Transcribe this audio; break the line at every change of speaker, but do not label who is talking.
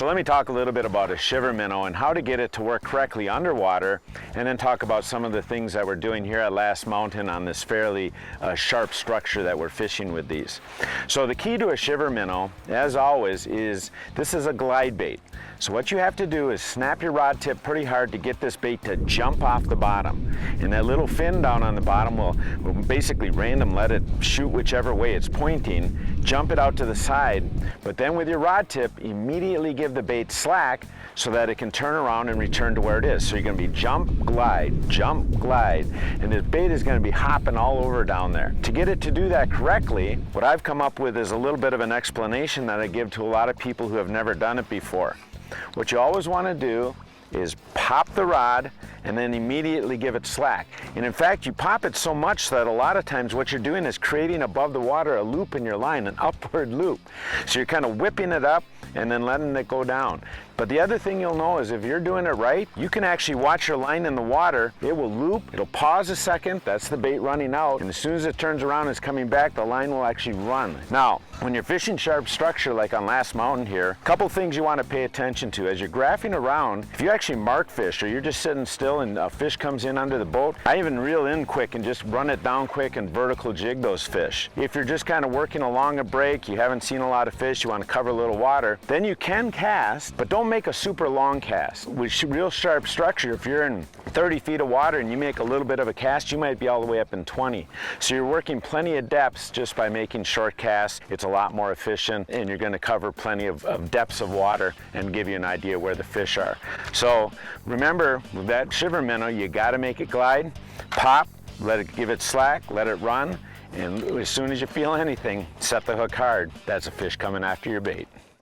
So let me talk a little bit about a shiver minnow and how to get it to work correctly underwater, and then talk about some of the things that we're doing here at Last Mountain on this fairly sharp structure that we're fishing with these. So the key to a shiver minnow, as always, is this is a glide bait. So what you have to do is snap your rod tip pretty hard to get this bait to jump off the bottom. And that little fin down on the bottom will basically random let it shoot whichever way it's pointing, jump it out to the side, but then with your rod tip, immediately give the bait slack so that it can turn around and return to where it is. So you're gonna be jump, glide, and this bait is gonna be hopping all over down there. To get it to do that correctly, what I've come up with is a little bit of an explanation that I give to a lot of people who have never done it before. What you always wanna do is pop the rod and then immediately give it slack. And in fact, you pop it so much that a lot of times what you're doing is creating above the water a loop in your line, an upward loop. So you're kind of whipping it up and then letting it go down. But the other thing you'll know is if you're doing it right, you can actually watch your line in the water. It will loop, it'll pause a second, that's the bait running out, and as soon as it turns around and is coming back, the line will actually run. Now, when you're fishing sharp structure like on Last Mountain here, a couple things you want to pay attention to. As you're graphing around, if you actually mark fish or you're just sitting still and a fish comes in under the boat, I even reel in quick and just run it down quick and vertical jig those fish. If you're just kind of working along a break, you haven't seen a lot of fish, you want to cover a little water, then you can cast, but don't make a super long cast. With real sharp structure, if you're in 30 feet of water and you make a little bit of a cast, you might be all the way up in 20. So you're working plenty of depths just by making short casts. It's a lot more efficient and you're going to cover plenty of depths of water and give you an idea where the fish are. So remember, with that shiver minnow, you got to make it glide, pop, give it slack, let it run, and as soon as you feel anything, set the hook hard. That's a fish coming after your bait.